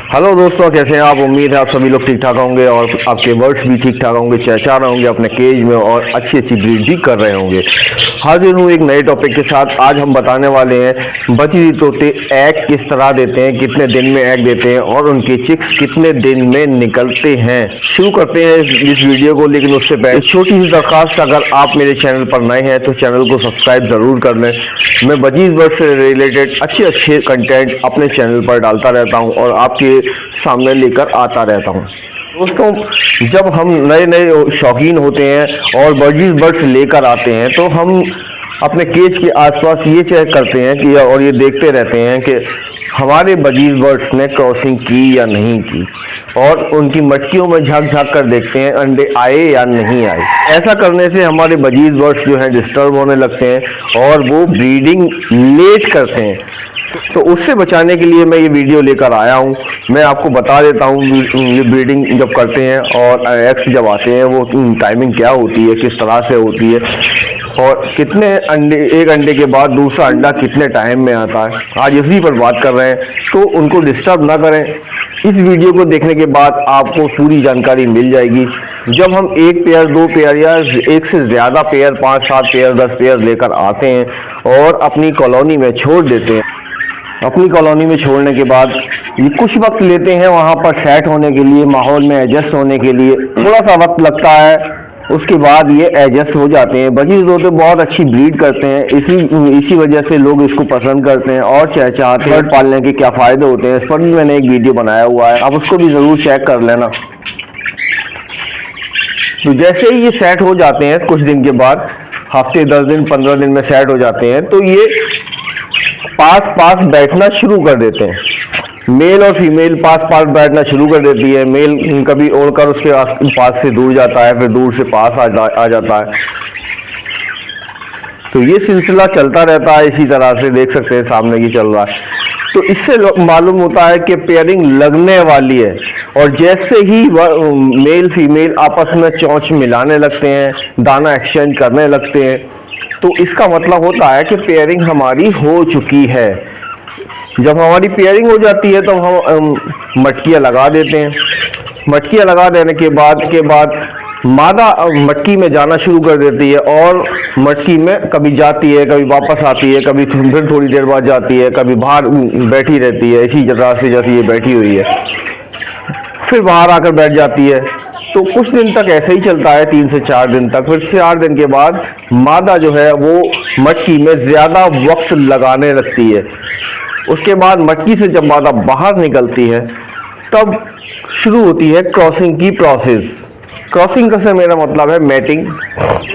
Hello दोस्तों, कैसे हैं आप। उम्मीद है आप सभी लोग ठीक ठाक होंगे और आपके बर्ड्स भी ठीक ठाक होंगे, चहचहा रहे होंगे अपने केज में और अच्छी अच्छी ब्रीड भी कर रहे होंगे। हाजिर हूँ एक नए टॉपिक के साथ। आज हम बताने वाले हैं बजरी तोते एग किस तरह देते हैं, कितने दिन में एग देते हैं और उनके चिक्स कितने दिन में निकलते हैं। शुरू करते हैं इस वीडियो को, लेकिन उससे पहले छोटी सी दरखास्त, अगर आप मेरे चैनल पर नए हैं तो चैनल को सब्सक्राइब ज़रूर कर लें। मैं बजीज बर्ड से रिलेटेड अच्छे कंटेंट अपने चैनल पर डालता रहता हूँ और आपके सामने लेकर आता रहता हूँ। दोस्तों, जब हम नए नए शौकीन होते हैं और बजीज बर्ड्स लेकर आते हैं तो हम अपने केज के आसपास ये चेक करते हैं कि और ये देखते रहते हैं कि हमारे बजीज बर्ड्स ने क्रॉसिंग की या नहीं की, और उनकी मटकियों में झांक झांक कर देखते हैं अंडे आए या नहीं आए। ऐसा करने से हमारे बजीज बर्ड्स जो हैं डिस्टर्ब होने लगते हैं और वो ब्रीडिंग लेट करते हैं। तो उससे बचाने के लिए मैं ये वीडियो लेकर आया हूँ। मैं आपको बता देता हूँ ये ब्रीडिंग जब करते हैं और एग्स जब आते हैं वो टाइमिंग क्या होती है, किस तरह से होती है और कितने अंडे, एक अंडे के बाद दूसरा अंडा कितने टाइम में आता है। आज इसी पर बात कर रहे हैं, तो उनको डिस्टर्ब ना करें। इस वीडियो को देखने के बाद आपको पूरी जानकारी मिल जाएगी। जब हम एक पेयर, दो पेयर या एक से ज़्यादा पेयर, 5, 7 पेयर, 10 पेयर लेकर आते हैं और अपनी कॉलोनी में छोड़ देते हैं, अपनी कॉलोनी में छोड़ने के बाद ये कुछ वक्त लेते हैं वहाँ पर सेट होने के लिए, माहौल में एडजस्ट होने के लिए थोड़ा सा वक्त लगता है। उसके बाद ये एडजस्ट हो जाते हैं। बजीज तोते बहुत अच्छी ब्रीड करते हैं, इसी वजह से लोग इसको पसंद करते हैं और चाहते हैं। पालने के क्या फ़ायदे होते हैं इस पर भी मैंने एक वीडियो बनाया हुआ है, आप उसको भी ज़रूर चेक कर लेना। तो जैसे ही ये सेट हो जाते हैं कुछ दिन के बाद, हफ्ते, 10 दिन, 15 दिन में सेट हो जाते हैं, तो ये पास बैठना शुरू कर देते हैं। मेल और फीमेल पास बैठना शुरू कर देती है। मेल कभी ओढ़कर उसके पास से दूर जाता है, फिर दूर से पास आ जाता है। तो ये सिलसिला चलता रहता है। इसी तरह से देख सकते हैं सामने की चल रहा है। तो इससे मालूम होता है कि पेयरिंग लगने वाली है। और जैसे ही मेल फीमेल आपस में चोंच मिलाने लगते हैं, दाना एक्सचेंज करने लगते हैं, तो इसका मतलब होता है कि पेयरिंग हमारी हो चुकी है। जब हमारी पेयरिंग हो जाती है तो हम मटकियाँ लगा देते हैं। मटकियाँ लगा देने के बाद मादा मटकी में जाना शुरू कर देती है और मटकी में कभी जाती है, कभी वापस आती है, कभी फिर थोड़ी देर बाद जाती है, कभी बाहर बैठी रहती है इसी तरह से जैसे ये बैठी हुई है, फिर बाहर आकर बैठ जाती है। तो कुछ दिन तक ऐसे ही चलता है, 3 से 4 दिन तक। फिर 4 दिन के बाद मादा जो है वो मटकी में ज़्यादा वक्त लगाने लगती है। उसके बाद मटकी से जब मादा बाहर निकलती है तब शुरू होती है क्रॉसिंग की प्रोसेस। क्रॉसिंग से मेरा मतलब है मैटिंग।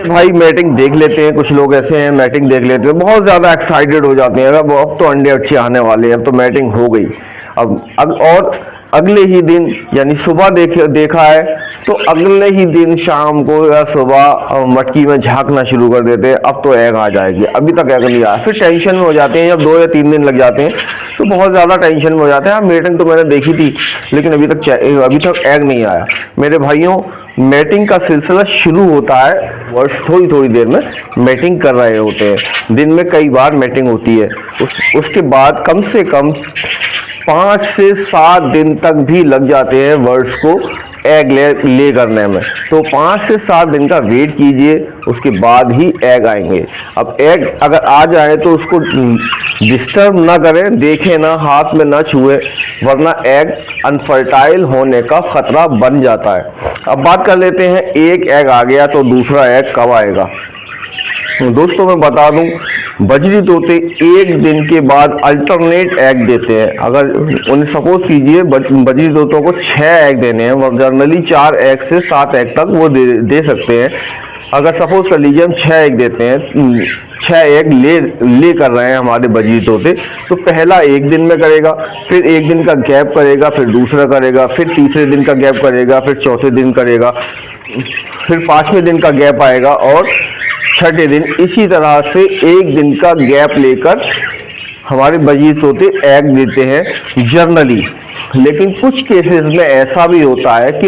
भाई मैटिंग देख लेते हैं, कुछ लोग ऐसे हैं मैटिंग देख लेते हैं, बहुत ज़्यादा एक्साइटेड हो जाते हैं, अब तो अंडे अच्छे आने वाले हैं, अब तो मैटिंग हो गई। अब और अगले ही दिन, यानी सुबह देखा है तो अगले ही दिन शाम को या सुबह मटकी में झांकना शुरू कर देते हैं, अब तो एग आ जाएगी, अभी तक एग नहीं आया। फिर टेंशन में हो जाते हैं। जब 2 या 3 दिन लग जाते हैं तो बहुत ज़्यादा टेंशन में हो जाते हैं। हाँ, मैटिंग तो मैंने देखी थी लेकिन अभी तक एग नहीं आया। मेरे भाइयों, मैटिंग का सिलसिला शुरू होता है वर्ष थोड़ी देर में मैटिंग कर रहे होते हैं। दिन में कई बार मैटिंग होती है। उसके बाद कम से कम 5 से 7 दिन तक भी लग जाते हैं बर्ड्स को एग ले करने में। तो 5 से 7 दिन का वेट कीजिए, उसके बाद ही एग आएंगे। अब एग अगर आ जाए तो उसको डिस्टर्ब ना करें, देखें ना, हाथ में ना छुए, वरना एग अनफर्टाइल होने का खतरा बन जाता है। अब बात कर लेते हैं, एक एग आ गया तो दूसरा एग कब आएगा। दोस्तों मैं बता दूं, बजरी तोते 1 दिन के बाद अल्टरनेट एग देते हैं। अगर उन्हें सपोज कीजिए बजरी तोतों को 6 एग देने हैं, वो जनरली 4 एग से 7 एग तक वो दे सकते हैं। अगर सपोज कर लीजिए हम 6 एग देते हैं, 6 एग ले कर रहे हैं हमारे बजरी तोते, तो पहला 1 दिन में करेगा, फिर 1 दिन का गैप करेगा, फिर दूसरा करेगा, फिर तीसरे दिन का गैप करेगा, फिर चौथे दिन करेगा, फिर 5वें दिन का गैप आएगा और 6ठे दिन। इसी तरह से 1 दिन का गैप लेकर हमारे बजीज तोते एग देते हैं जनरली। लेकिन कुछ केसेस में ऐसा भी होता है कि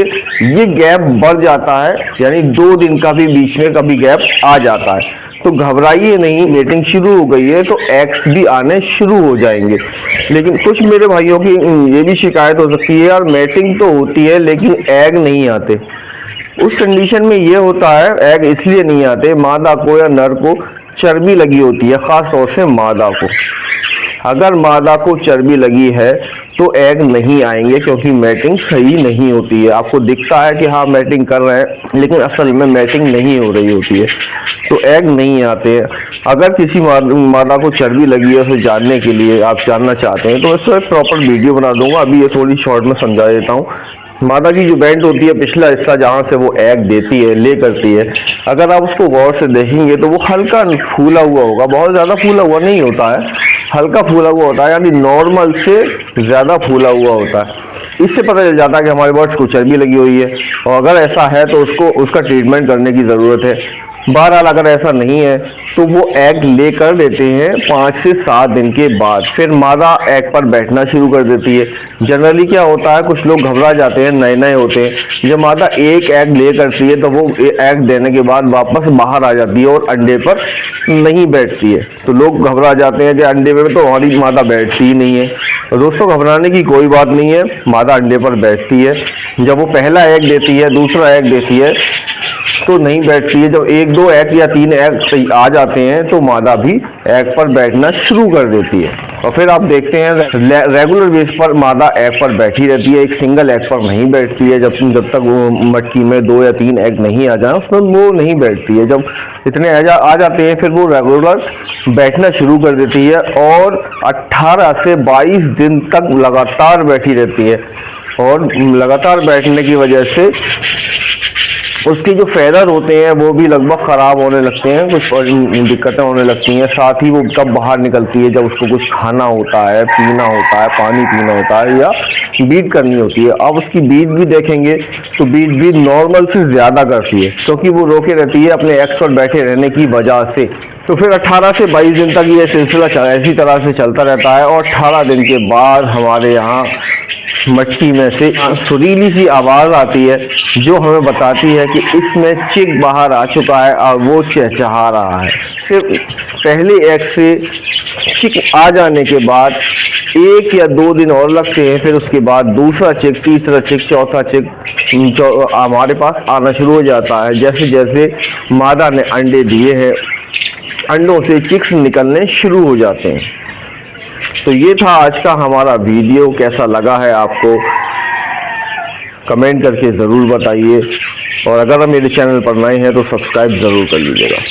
ये गैप बढ़ जाता है, यानी 2 दिन का भी बीच में कभी गैप आ जाता है। तो घबराइए नहीं, मेटिंग शुरू हो गई है तो एग्स भी आने शुरू हो जाएंगे। लेकिन कुछ मेरे भाइयों की ये भी शिकायत हो सकती है, यार मेटिंग तो होती है लेकिन एग नहीं आते। उस कंडीशन में ये होता है, एग इसलिए नहीं आते, मादा को या नर को चर्बी लगी होती है, खास तौर से मादा को। अगर मादा को चर्बी लगी है तो एग नहीं आएंगे, क्योंकि मैटिंग सही नहीं होती है। आपको दिखता है कि हाँ मैटिंग कर रहे हैं, लेकिन असल में मैटिंग नहीं हो रही होती है, तो एग नहीं आते हैं। अगर किसी मादा को चर्बी लगी है उसे जानने के लिए आप जानना चाहते हैं तो इसको एक प्रॉपर वीडियो बना दूंगा, अभी ये थोड़ी शॉर्ट में समझा देता हूँ। मादा की जो बैंड होती है, पिछला हिस्सा जहाँ से वो एग देती है, ले करती है, अगर आप उसको गौर से देखेंगे तो वो हल्का फूला हुआ होगा, बहुत ज़्यादा फूला हुआ नहीं होता है, हल्का फूला हुआ होता है, यानी नॉर्मल से ज़्यादा फूला हुआ होता है। इससे पता चल जाता है कि हमारे बर्ड्स को चर्बी लगी हुई है, और अगर ऐसा है तो उसका ट्रीटमेंट करने की ज़रूरत है। बहरहाल अगर ऐसा नहीं है तो वो एग ले कर देते हैं 5 से 7 दिन के बाद, फिर मादा एग पर बैठना शुरू कर देती है। जनरली क्या होता है, कुछ लोग घबरा जाते हैं, नए नए होते हैं, जब मादा एक एग ले करती है तो वो एग देने के बाद वापस बाहर आ जाती है और अंडे पर नहीं बैठती है। तो लोग घबरा जाते हैं कि अंडे में तो हमारी मादा बैठती ही नहीं है। तो दोस्तों घबराने की कोई बात नहीं है, मादा अंडे पर बैठती है। जब वो पहला एग देती है, दूसरा एग देती है तो नहीं बैठती है। जब 1-2 एग या 3 एग आ जाते हैं तो मादा भी एग पर बैठना शुरू कर देती है, और फिर आप देखते हैं रेगुलर बेस पर मादा एग पर बैठी रहती है, एक सिंगल एग पर नहीं बैठती है। जब तक वो मटकी में 2 या 3 एग नहीं आ जाए उसमें वो नहीं बैठती है। जब इतने आ जाते हैं फिर वो रेगुलर बैठना शुरू कर देती है, और 18 से 22 दिन तक लगातार बैठी रहती है। और लगातार बैठने की वजह से उसके जो फेदर होते हैं वो भी लगभग ख़राब होने लगते हैं, कुछ दिक्कतें होने लगती हैं। साथ ही वो तब बाहर निकलती है जब उसको कुछ खाना होता है, पीना होता है, पानी पीना होता है, या बीट करनी होती है। अब उसकी बीट भी देखेंगे तो बीट भी नॉर्मल से ज़्यादा करती है, क्योंकि वो रोके रहती है अपने एग्स पर बैठे रहने की वजह से। तो फिर 18 से 22 दिन तक ये सिलसिला इसी तरह से चलता रहता है, और 18 दिन के बाद हमारे यहाँ मटकी में से सुरीली सी आवाज़ आती है जो हमें बताती है कि इसमें चिक बाहर आ चुका है और वो चहचहा रहा है। फिर पहले एग से चिक आ जाने के बाद 1 या 2 दिन और लगते हैं, फिर उसके बाद दूसरा चिक, तीसरा चिक, चौथा चिक हमारे पास आना शुरू हो जाता है। जैसे जैसे मादा ने अंडे दिए हैं, अंडों से चिक्स निकलने शुरू हो जाते हैं। तो ये था आज का हमारा वीडियो, कैसा लगा है आपको कमेंट करके ज़रूर बताइए, और अगर आप मेरे चैनल पर नए हैं तो सब्सक्राइब ज़रूर कर लीजिएगा।